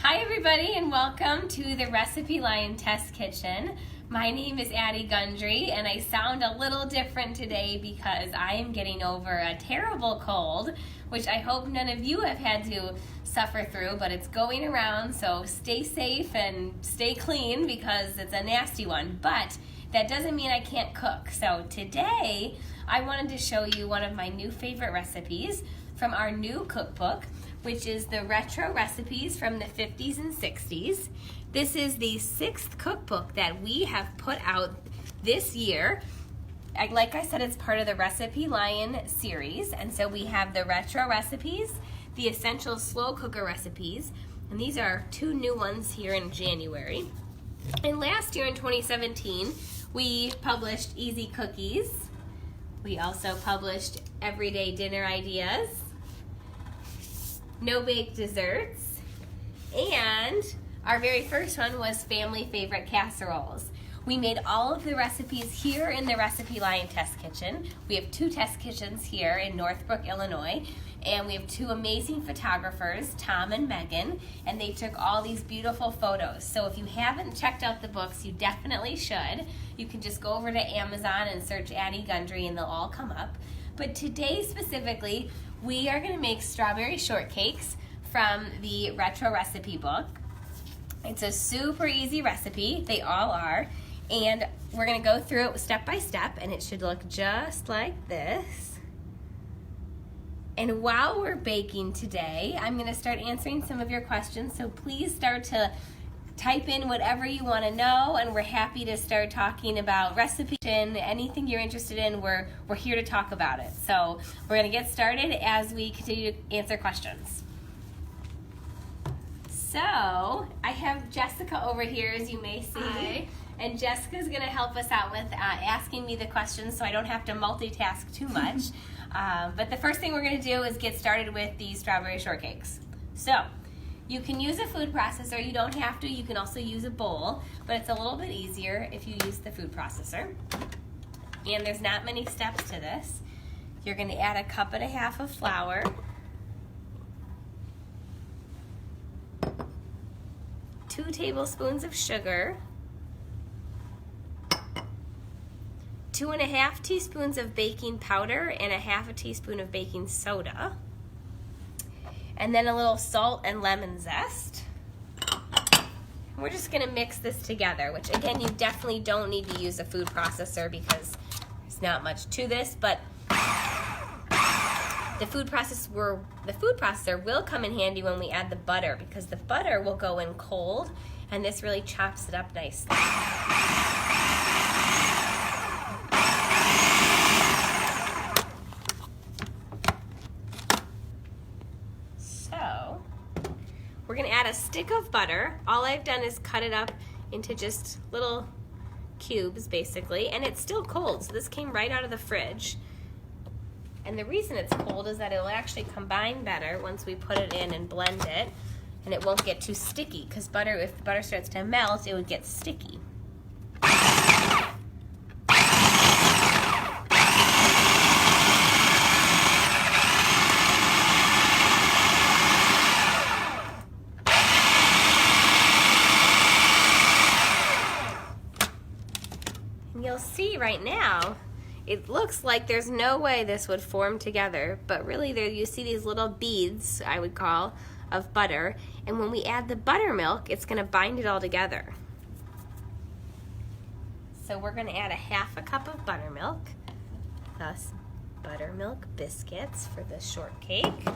Hi everybody and welcome to the RecipeLion Test Kitchen. My name is Addie Gundry and I sound a little different today because I am getting over a terrible cold, which I hope none of you have had to suffer through, but it's going around, so stay safe and stay clean because it's a nasty one. But that doesn't mean I can't cook. So today I wanted to show you one of my new favorite recipes from our new cookbook, which is the retro recipes from the 50s and 60s. This is the 6th cookbook that we have put out this year. Like I said, it's part of the RecipeLion series, and so we have the retro recipes, the essential slow cooker recipes, and these are 2 new ones here in January. And last year in 2017, we published Easy Cookies. We also published Everyday Dinner Ideas, No Bake Desserts, and our very first one was Family Favorite Casseroles. We made all of the recipes here in the RecipeLion Test Kitchen. We have 2 test kitchens here in Northbrook, Illinois, and we have 2 amazing photographers, Tom and Megan, and they took all these beautiful photos. So if you haven't checked out the books, you definitely should. You can just go over to Amazon and search Addie Gundry and they'll all come up. But today specifically, we are going to make strawberry shortcakes from the retro recipe book. It's a super easy recipe, they all are, and we're going to go through it step by step, and it should look just like this. And while we're baking today, I'm going to start answering some of your questions, so please start to type in whatever you want to know, and we're happy to start talking about recipes and anything you're interested in. We're here to talk about it. So we're going to get started as we continue to answer questions. So I have Jessica over here, as you may see. Hi. And Jessica's going to help us out with asking me the questions so I don't have to multitask too much. But the first thing we're going to do is get started with the strawberry shortcakes. So you can use a food processor. You don't have to. You can also use a bowl, but it's a little bit easier if you use the food processor. And there's not many steps to this. You're going to add 1.5 cups of flour, 2 tablespoons of sugar, 2.5 teaspoons of baking powder, and 1/2 teaspoon of baking soda. And then a little salt and lemon zest. We're just going to mix this together, which again, you definitely don't need to use a food processor because there's not much to this, but the food processor will come in handy when we add the butter because the butter will go in cold and this really chops it up nicely. We're going to add a stick of butter. All I've done is cut it up into just little cubes, basically, and it's still cold, so this came right out of the fridge. And the reason it's cold is that it'll actually combine better once we put it in and blend it, and it won't get too sticky, because if the butter starts to melt, it would get sticky. You'll see right now, it looks like there's no way this would form together, but really there you see these little beads, I would call, of butter, and when we add the buttermilk, it's going to bind it all together. So we're going to add 1/2 cup of buttermilk, thus buttermilk biscuits for the shortcake.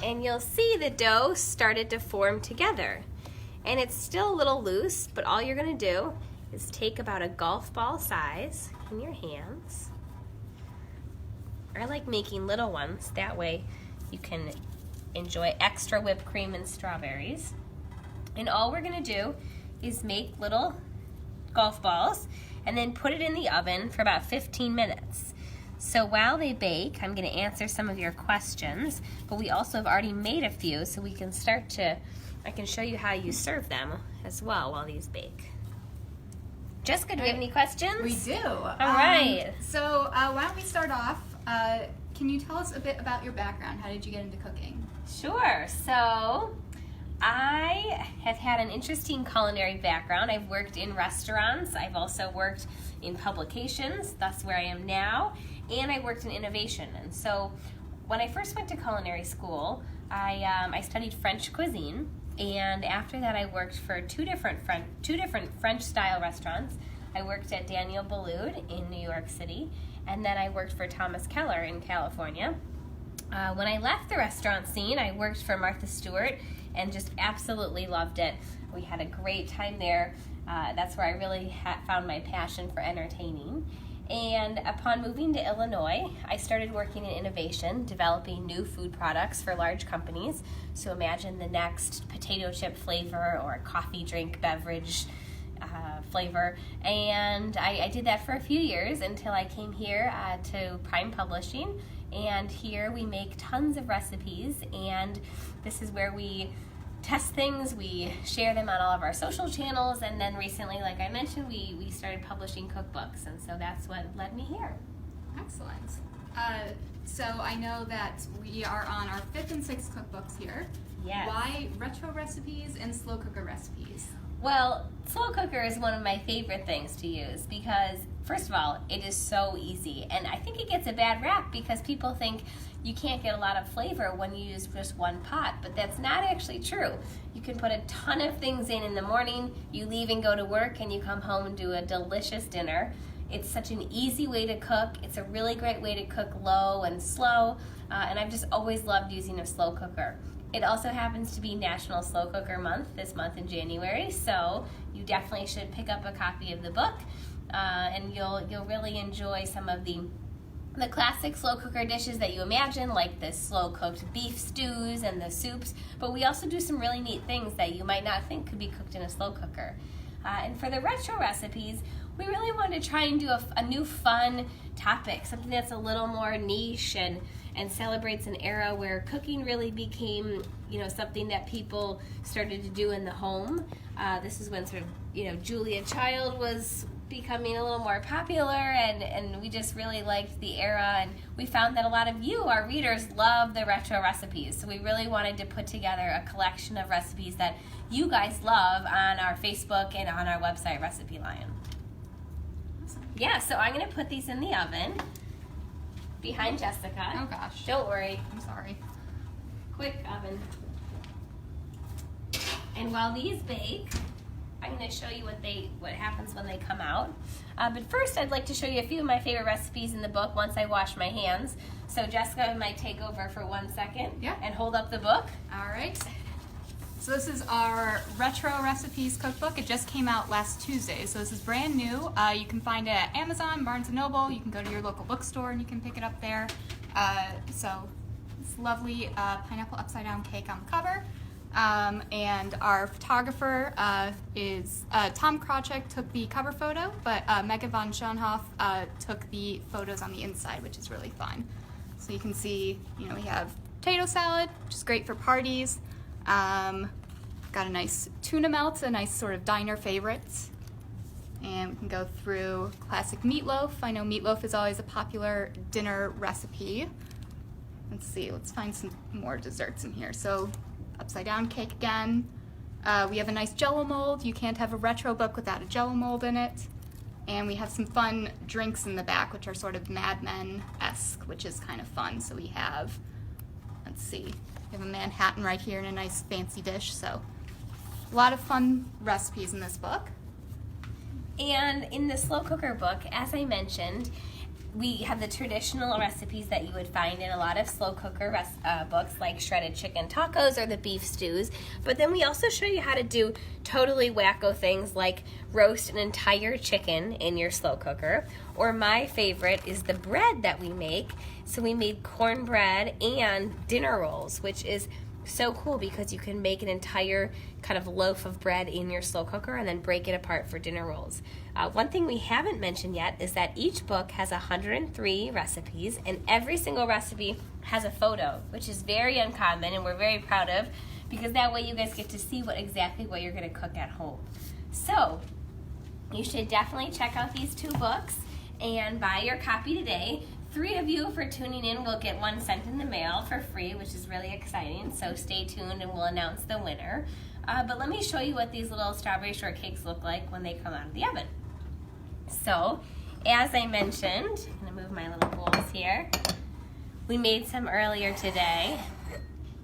And you'll see the dough started to form together. And it's still a little loose, but all you're going to do is take about a golf ball size in your hands. I like making little ones, that way you can enjoy extra whipped cream and strawberries. And all we're going to do is make little golf balls and then put it in the oven for about 15 minutes. So while they bake, I'm going to answer some of your questions, but we also have already made a few, so we can I can show you how you serve them as well while these bake. Jessica, do we have any questions? We do. All right. So why don't we start off? Can you tell us a bit about your background? How did you get into cooking? Sure. So I have had an interesting culinary background. I've worked in restaurants. I've also worked in publications, that's where I am now, and I worked in innovation. And so when I first went to culinary school, I studied French cuisine, and after that I worked for two different French-style restaurants. I worked at Daniel Boulud in New York City, and then I worked for Thomas Keller in California. When I left the restaurant scene, I worked for Martha Stewart and just absolutely loved it. We had a great time there. That's where I really found my passion for entertaining. And upon moving to Illinois, I started working in innovation, developing new food products for large companies. So imagine the next potato chip flavor or coffee drink beverage flavor. And I did that for a few years until I came here to Prime Publishing. And here we make tons of recipes, and this is where we test things, we share them on all of our social channels, and then recently, like I mentioned, we started publishing cookbooks, and so that's what led me here. Excellent. So I know that we are on our 5th and 6th cookbooks here. Yes. Why retro recipes and slow cooker recipes? Well, slow cooker is one of my favorite things to use because, first of all, it is so easy. And I think it gets a bad rap because people think you can't get a lot of flavor when you use just one pot, but that's not actually true. You can put a ton of things in the morning, you leave and go to work, and you come home and do a delicious dinner. It's such an easy way to cook. It's a really great way to cook low and slow, and I've just always loved using a slow cooker. It also happens to be National Slow Cooker Month this month in January, so you definitely should pick up a copy of the book, and you'll really enjoy some of the classic slow cooker dishes that you imagine, like the slow cooked beef stews and the soups, but we also do some really neat things that you might not think could be cooked in a slow cooker. And for the retro recipes, we really wanted to try and do a new fun topic, something that's a little more niche and celebrates an era where cooking really became, something that people started to do in the home. This is when sort of, Julia Child was becoming a little more popular, and we just really liked the era, and we found that a lot of you, our readers, love the retro recipes. So we really wanted to put together a collection of recipes that you guys love on our Facebook and on our website, RecipeLion. Yeah, so I'm going to put these in the oven behind Jessica. Oh gosh. Don't worry. I'm sorry. Quick oven. And while these bake, I'm going to show you what happens when they come out. But first, I'd like to show you a few of my favorite recipes in the book once I wash my hands. So Jessica might take over for 1 second and hold up the book. All right. So this is our Retro Recipes Cookbook. It just came out last Tuesday, so this is brand new. You can find it at Amazon, Barnes & Noble. You can go to your local bookstore and you can pick it up there. So it's lovely pineapple upside down cake on the cover. And our photographer is Tom Krawczyk took the cover photo, but Megan von Schoenhoff took the photos on the inside, which is really fun. So you can see, we have potato salad, which is great for parties. Got a nice tuna melt, a nice sort of diner favorites. And we can go through classic meatloaf. I know meatloaf is always a popular dinner recipe. Let's see, let's find some more desserts in here. So upside down cake again. We have a nice Jell-O mold. You can't have a retro book without a Jell-O mold in it. And we have some fun drinks in the back, which are sort of Mad Men-esque, which is kind of fun. So we have, let's see, we have a Manhattan right here in a nice fancy dish. So a lot of fun recipes in this book. And in the slow cooker book, as I mentioned, we have the traditional recipes that you would find in a lot of slow cooker books, like shredded chicken tacos or the beef stews. But then we also show you how to do totally wacko things like roast an entire chicken in your slow cooker. Or my favorite is the bread that we make. So we made cornbread and dinner rolls, which is so cool because you can make an entire kind of loaf of bread in your slow cooker and then break it apart for dinner rolls. One thing we haven't mentioned yet is that each book has 103 recipes, and every single recipe has a photo, which is very uncommon and we're very proud of, because that way you guys get to see exactly what you're going to cook at home. So you should definitely check out these 2 books and buy your copy today. 3 of you for tuning in will get 1 sent in the mail for free, which is really exciting. So stay tuned and we'll announce the winner. But let me show you what these little strawberry shortcakes look like when they come out of the oven. So, as I mentioned, I'm going to move my little bowls here. We made some earlier today,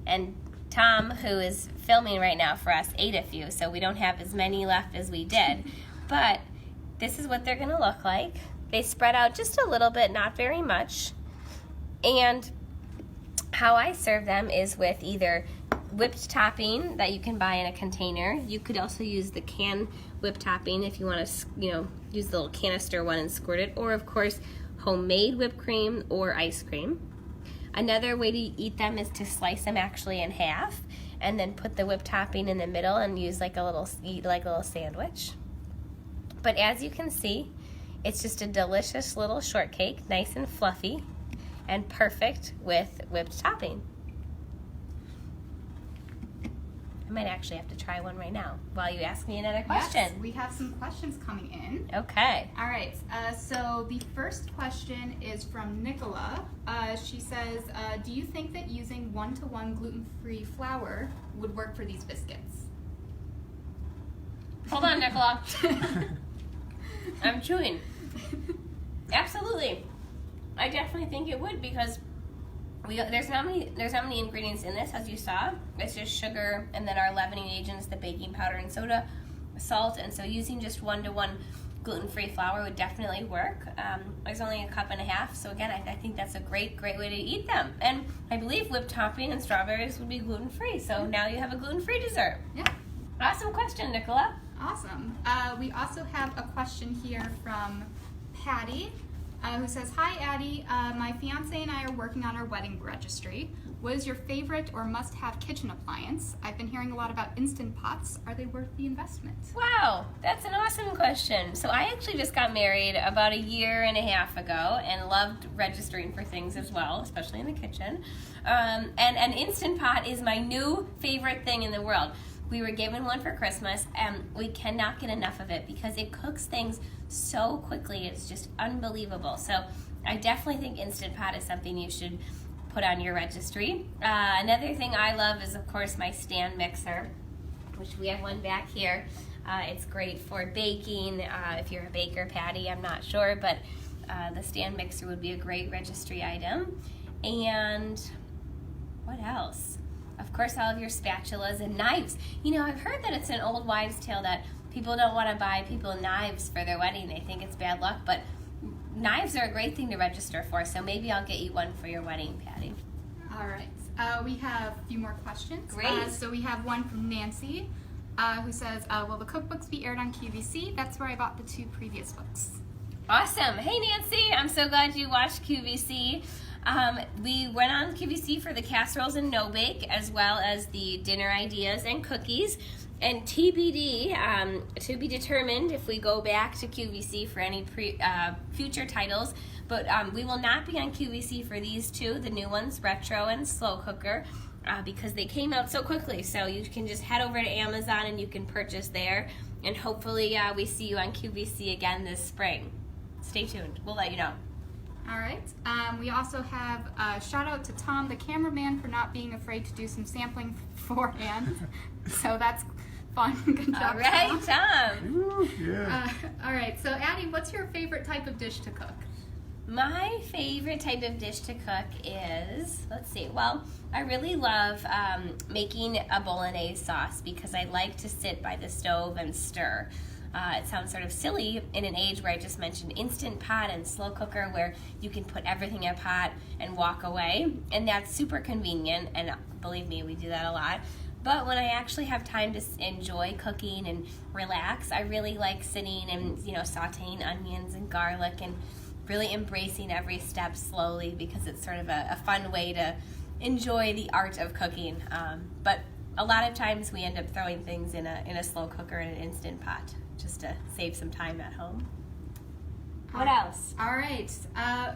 and Tom, who is filming right now for us, ate a few, so we don't have as many left as we did. But this is what they're going to look like. They spread out just a little bit, not very much. And how I serve them is with either whipped topping that you can buy in a container. You could also use the can whipped topping if you want to, use the little canister one and squirt it. Or, of course, homemade whipped cream or ice cream. Another way to eat them is to slice them actually in half and then put the whipped topping in the middle and use eat like a little sandwich. But as you can see, it's just a delicious little shortcake, nice and fluffy, and perfect with whipped topping. I might actually have to try one right now while you ask me another question. Yes, we have some questions coming in. Okay. All right, so the first question is from Nicola. She says, do you think that using 1-to-1 gluten-free flour would work for these biscuits? Hold on, Nicola. I'm chewing. Absolutely. I definitely think it would, because there's not many ingredients in this, as you saw. It's just sugar and then our leavening agents, the baking powder and soda, salt, and so using just 1-to-1 gluten-free flour would definitely work. There's only a cup and a half, so again, I think that's a great way to eat them. And I believe whipped topping and strawberries would be gluten-free, so now you have a gluten-free dessert. Yeah. Awesome question, Nicola. Awesome. We also have a question here from Patty, who says, "Hi, Addie. My fiance and I are working on our wedding registry. What is your favorite or must-have kitchen appliance? I've been hearing a lot about Instant Pots. Are they worth the investment?" Wow, that's an awesome question. So I actually just got married about 1.5 years ago and loved registering for things as well, especially in the kitchen. And an Instant Pot is my new favorite thing in the world. We were given one for Christmas, and we cannot get enough of it because it cooks things so quickly. It's just unbelievable. So I definitely think Instant Pot is something you should put on your registry. Another thing I love is, of course, my stand mixer, which we have one back here. It's great for baking. If you're a baker, Patty, I'm not sure, but the stand mixer would be a great registry item. And what else? Of course, all of your spatulas and knives. I've heard that it's an old wives' tale that people don't want to buy people knives for their wedding. They think it's bad luck, but knives are a great thing to register for, so maybe I'll get you one for your wedding, Patty. All right. We have a few more questions. Great. So we have one from Nancy, who says, will the cookbooks be aired on QVC? That's where I bought the 2 previous books. Awesome. Hey, Nancy. I'm so glad you watched QVC. We went on QVC for the casseroles and no-bake, as well as the dinner ideas and cookies. And TBD, to be determined if we go back to QVC for any future titles. But we will not be on QVC for these 2, the new ones, Retro and Slow Cooker, because they came out so quickly. So you can just head over to Amazon and you can purchase there. And hopefully we see you on QVC again this spring. Stay tuned. We'll let you know. All right. We also have a shout out to Tom, the cameraman, for not being afraid to do some sampling beforehand. So that's fun. Good job, All right, Tom. Ooh, yeah. All right. So, Addie, what's your favorite type of dish to cook? My favorite type of dish to cook is, I really love making a bolognese sauce because I like to sit by the stove and stir. It sounds sort of silly in an age where I just mentioned Instant Pot and slow cooker, where you can put everything in a pot and walk away, and that's super convenient, and believe me, we do that a lot. But when I actually have time to enjoy cooking and relax, I really like sitting and sauteing onions and garlic and really embracing every step slowly, because it's sort of a fun way to enjoy the art of cooking. But a lot of times we end up throwing things in a slow cooker in an Instant Pot just to save some time at home. What else? All right.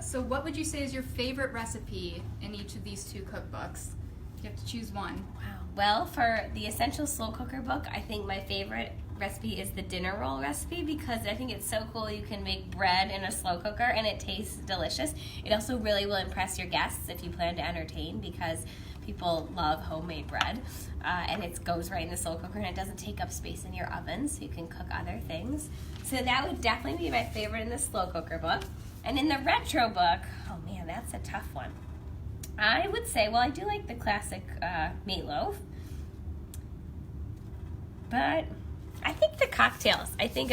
So what would you say is your favorite recipe in each of these 2 cookbooks? You have to choose one. Wow. Well, for the Essential Slow Cooker book, I think my favorite recipe is the dinner roll recipe because I think it's so cool you can make bread in a slow cooker and it tastes delicious. It also really will impress your guests if you plan to entertain because people love homemade bread. And it goes right in the slow cooker and it doesn't take up space in your oven, so you can cook other things. So that would definitely be my favorite in the slow cooker book. And in the retro book, oh man, that's a tough one. I would say, well, I do like the classic Meatloaf, but I think the cocktails. I think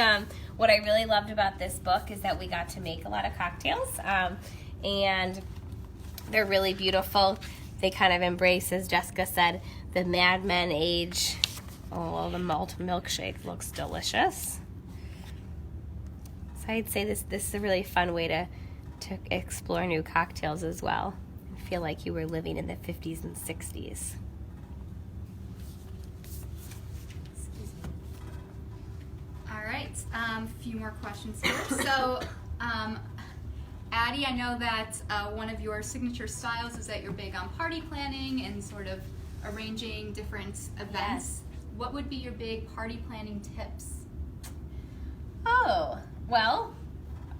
what I really loved about this book is that we got to make a lot of cocktails, and they're really beautiful. They kind of embrace, as Jessica said, the Mad Men age. Oh, the malt milkshake looks delicious. So I'd say this is a really fun way to explore new cocktails as well. And feel like you were living in the 50s and 60s. All right. A few more questions here. So, Addie, I know that one of your signature styles is that you're big on party planning and sort of arranging different events. Yes. What would be your big party planning tips? Oh, well,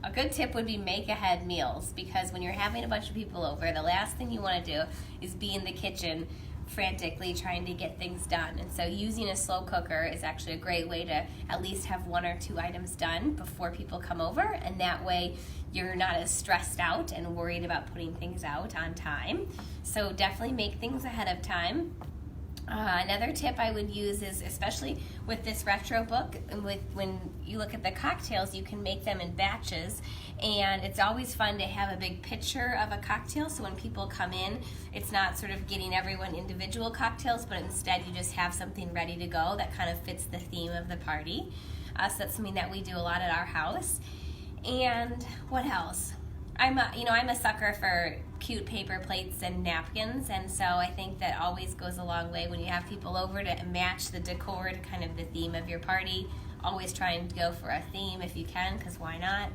a good tip would be make ahead meals because when you're having a bunch of people over, the last thing you want to do is be in the kitchen frantically trying to get things done. And so using a slow cooker is actually a great way to at least have 1 or 2 items done before people come over, and that way you're not as stressed out and worried about putting things out on time. So definitely make things ahead of time. Another tip I would use is, especially with this retro book, and when you look at the cocktails, you can make them in batches, and it's always fun to have a big picture of a cocktail, so when people come in, it's not sort of getting everyone individual cocktails, but instead you just have something ready to go that kind of fits the theme of the party. So that's something that we do a lot at our house. And what else? I'm a sucker for cute paper plates and napkins, and so I think that always goes a long way when you have people over to match the decor to kind of the theme of your party. Always try and go for a theme if you can, because why not?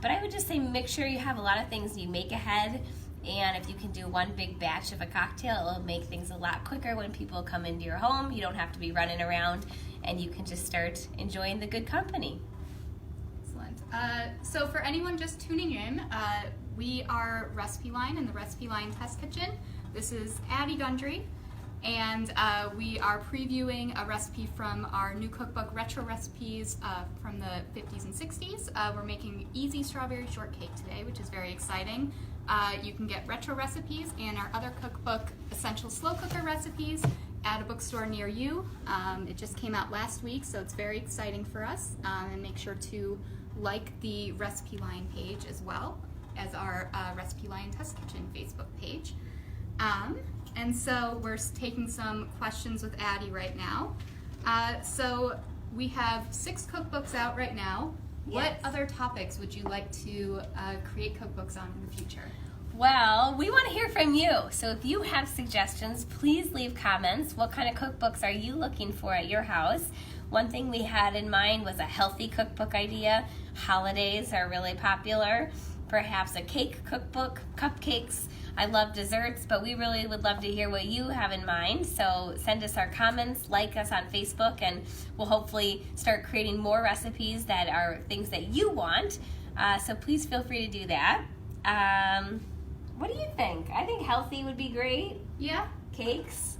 But I would just say make sure you have a lot of things you make ahead, and if you can do one big batch of a cocktail, it'll make things a lot quicker when people come into your home. You don't have to be running around, and you can just start enjoying the good company. So for anyone just tuning in, we are RecipeLion in the RecipeLion Test Kitchen. This is Addie Gundry, and we are previewing a recipe from our new cookbook, Retro Recipes from the 50s and 60s. We're making easy strawberry shortcake today, which is very exciting. You can get retro recipes and our other cookbook, Essential Slow Cooker Recipes, at a bookstore near you. It just came out last week, so it's very exciting for us. And make sure to like the RecipeLion page as well as our RecipeLion Test Kitchen Facebook page. And so we're taking some questions with Addie right now. So we have 6 cookbooks out right now. Yes. What other topics would you like to create cookbooks on in the future? Well, we want to hear from you. So if you have suggestions, please leave comments. What kind of cookbooks are you looking for at your house? One thing we had in mind was a healthy cookbook idea. Holidays are really popular. Perhaps a cake cookbook, cupcakes. I love desserts, but we really would love to hear what you have in mind. So send us our comments, like us on Facebook, and we'll hopefully start creating more recipes that are things that you want. So please feel free to do that. What do you think? I think healthy would be great. Yeah. Cakes.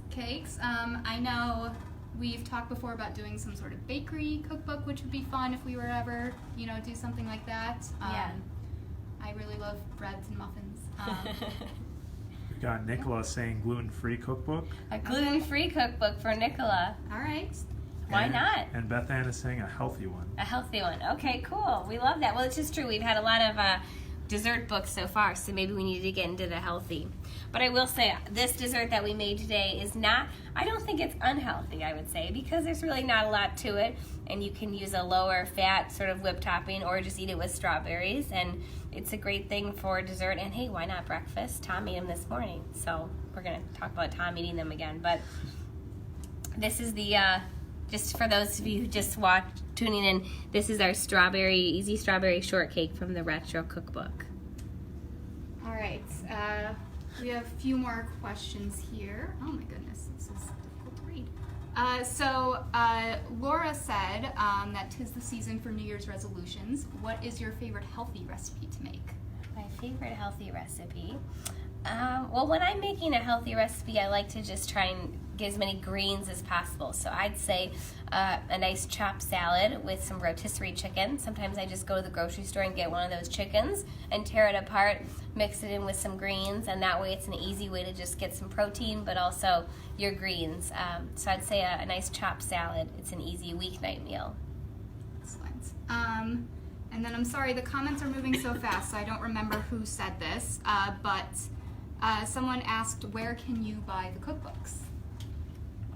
I know we've talked before about doing some sort of bakery cookbook, which would be fun if we were ever, do something like that. Yeah. I really love breads and muffins. We've got Nicola saying gluten-free cookbook. A gluten-free cookbook for Nicola. All right. Why not? And Beth Ann is saying a healthy one. A healthy one. Okay, cool. We love that. Well, it's just true. We've had a lot of dessert books so far, so maybe we need to get into the healthy. But I will say, this dessert that we made today is not, I don't think it's unhealthy, I would say, because there's really not a lot to it, and you can use a lower fat sort of whipped topping or just eat it with strawberries, and it's a great thing for dessert. And hey, why not breakfast? Tom ate them this morning, so we're going to talk about Tom eating them again. But this is the, just for those of you who just tuning in, this is our easy strawberry shortcake from the Retro Cookbook. All right, we have a few more questions here. Oh my goodness, this is difficult to read. So Laura said that 'tis the season for New Year's resolutions. What is your favorite healthy recipe to make? My favorite healthy recipe? Well, when I'm making a healthy recipe, I like to just try and get as many greens as possible. So I'd say a nice chopped salad with some rotisserie chicken. Sometimes I just go to the grocery store and get one of those chickens and tear it apart, mix it in with some greens, and that way it's an easy way to just get some protein, but also your greens. So I'd say a nice chopped salad. It's an easy weeknight meal. Excellent. And then I'm sorry, the comments are moving so fast, so I don't remember who said this, but someone asked, where can you buy the cookbooks?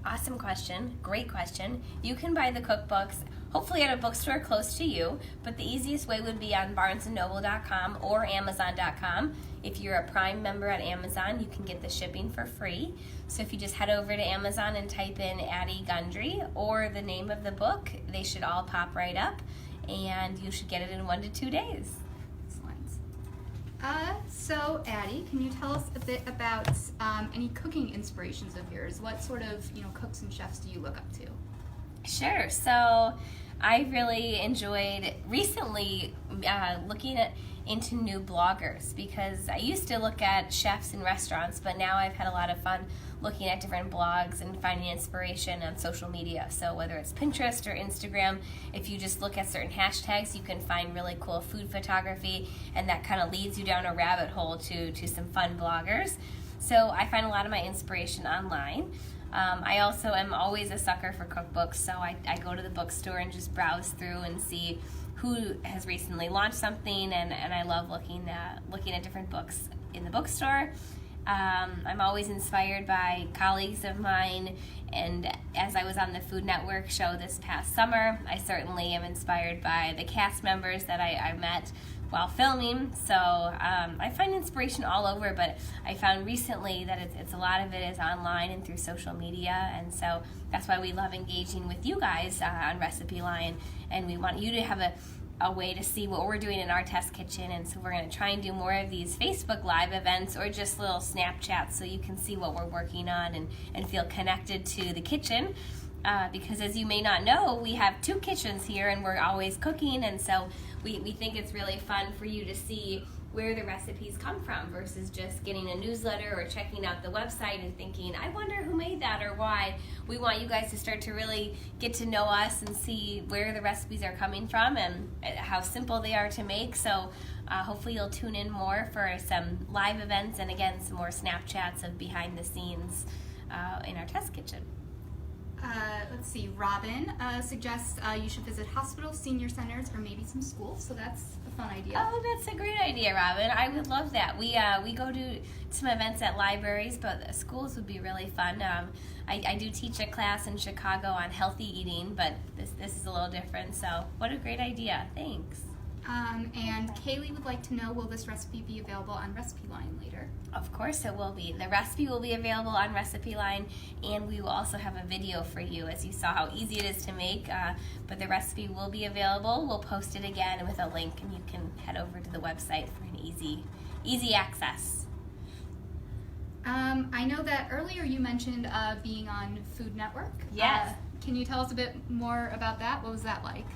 Awesome question. Great question. You can buy the cookbooks hopefully at a bookstore close to you, but the easiest way would be on barnesandnoble.com or amazon.com. If you're a Prime member at Amazon, you can get the shipping for free. So if you just head over to Amazon and type in Addie Gundry or the name of the book, they should all pop right up, and you should get it in 1 to 2 days. So Addie, can you tell us a bit about any cooking inspirations of yours? What sort of cooks and chefs do you look up to? Sure. So I really enjoyed recently looking into new bloggers, because I used to look at chefs in restaurants, but now I've had a lot of fun looking at different blogs and finding inspiration on social media. So whether it's Pinterest or Instagram, if you just look at certain hashtags, you can find really cool food photography, and that kind of leads you down a rabbit hole to some fun bloggers. So I find a lot of my inspiration online. I also am always a sucker for cookbooks, so I go to the bookstore and just browse through and see who has recently launched something, and I love looking at different books in the bookstore. I'm always inspired by colleagues of mine, and as I was on the Food Network show this past summer, I certainly am inspired by the cast members that I met while filming. So I find inspiration all over, but I found recently that it's a lot of it is online and through social media, and so that's why we love engaging with you guys on RecipeLion, and we want you to have a way to see what we're doing in our test kitchen. And so we're going to try and do more of these Facebook Live events or just little Snapchats so you can see what we're working on and feel connected to the kitchen. Because as you may not know, we have 2 kitchens here and we're always cooking, and so we think it's really fun for you to see where the recipes come from versus just getting a newsletter or checking out the website and thinking, I wonder who made that or why. We want you guys to start to really get to know us and see where the recipes are coming from and how simple they are to make. So hopefully you'll tune in more for some live events and again some more Snapchats of behind the scenes in our test kitchen. Let's see, Robin suggests you should visit hospitals, senior centers, or maybe some schools, so that's a fun idea. Oh, that's a great idea, Robin. I would love that. We go to some events at libraries, but schools would be really fun. I do teach a class in Chicago on healthy eating, but this is a little different, so what a great idea. Thanks. And Kaylee would like to know, will this recipe be available on RecipeLion later? Of course it will be. The recipe will be available on RecipeLion, and we will also have a video for you, as you saw how easy it is to make. But the recipe will be available. We'll post it again with a link, and you can head over to the website for an easy access. I know that earlier you mentioned being on Food Network. Yes. Can you tell us a bit more about that? What was that like?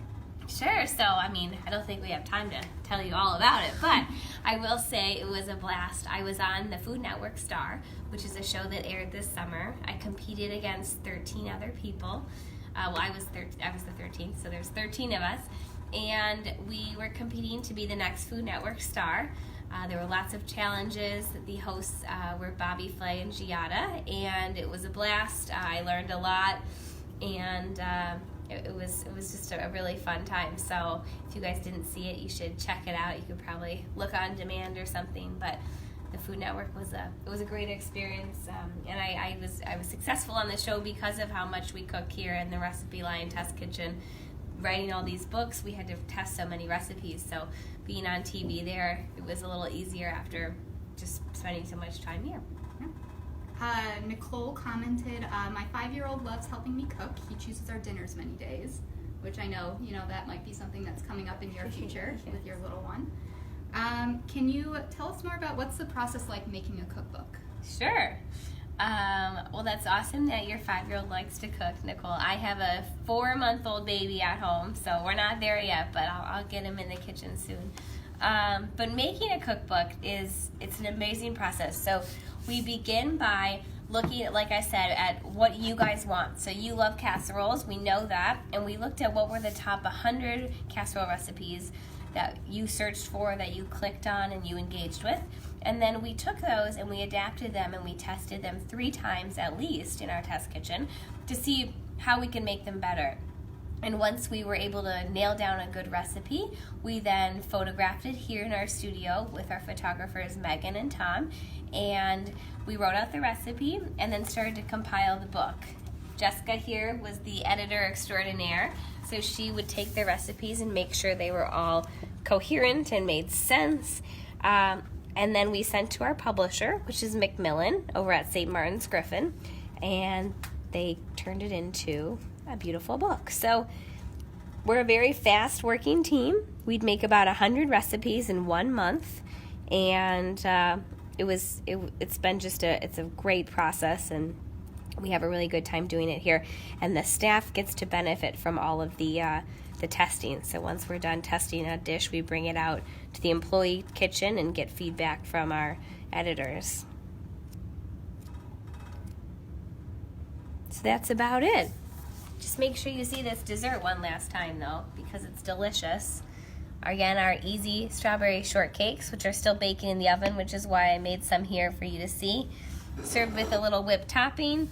Sure. So, I don't think we have time to tell you all about it, but I will say it was a blast. I was on the Food Network Star, which is a show that aired this summer. I competed against 13 other people. I was the 13th, so there's 13 of us, and we were competing to be the next Food Network star. There were lots of challenges. The hosts were Bobby Flay and Giada, and it was a blast. I learned a lot, and it was just a really fun time. So if you guys didn't see it, you should check it out. You could probably look on demand or something, but the Food Network was a great experience, and I was successful on the show because of how much we cook here in the RecipeLion Test Kitchen. Writing all these books, we had to test so many recipes. So being on TV there, it was a little easier after just spending so much time here. Nicole commented, my 5-year-old loves helping me cook. He chooses our dinners many days, which I know, that might be something that's coming up in your future Yes. with your little one. Can you tell us more about what's the process like making a cookbook? Sure. Well, that's awesome that your 5-year-old likes to cook, Nicole. I have a 4-month-old baby at home, so we're not there yet, but I'll get him in the kitchen soon. But making a cookbook it's an amazing process. So we begin by looking at, like I said, at what you guys want. So you love casseroles, we know that, and we looked at what were the top 100 casserole recipes that you searched for, that you clicked on and you engaged with. And then we took those and we adapted them and we tested them 3 times at least in our test kitchen to see how we can make them better. And once we were able to nail down a good recipe, we then photographed it here in our studio with our photographers Megan and Tom, and we wrote out the recipe and then started to compile the book. Jessica here was the editor extraordinaire, so she would take the recipes and make sure they were all coherent and made sense. And then we sent to our publisher, which is Macmillan over at St. Martin's Griffin, and they turned it into a beautiful book. So we're a very fast working team. We'd make about 100 recipes in 1 month, and it's been it's a great process, and we have a really good time doing it here. And the staff gets to benefit from all of the testing. So once we're done testing a dish, we bring it out to the employee kitchen and get feedback from our editors. So that's about it. Just make sure you see this dessert one last time, though, because it's delicious. Again, our easy strawberry shortcakes, which are still baking in the oven, which is why I made some here for you to see. Served with a little whipped topping.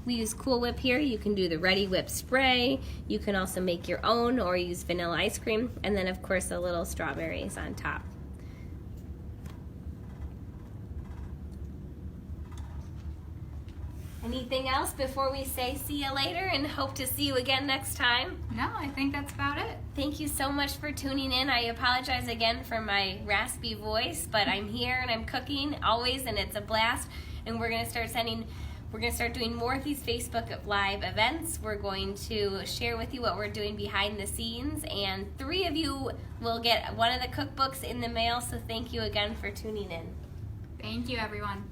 We use Cool Whip here. You can do the Ready Whip spray. You can also make your own or use vanilla ice cream. And then, of course, the little strawberries on top. Anything else before we say see you later and hope to see you again next time? No, I think that's about it. Thank you so much for tuning in. I apologize again for my raspy voice, but I'm here and I'm cooking always, and it's a blast. And we're gonna start doing more of these Facebook Live events. We're going to share with you what we're doing behind the scenes, and 3 of you will get one of the cookbooks in the mail. So thank you again for tuning in. Thank you, everyone.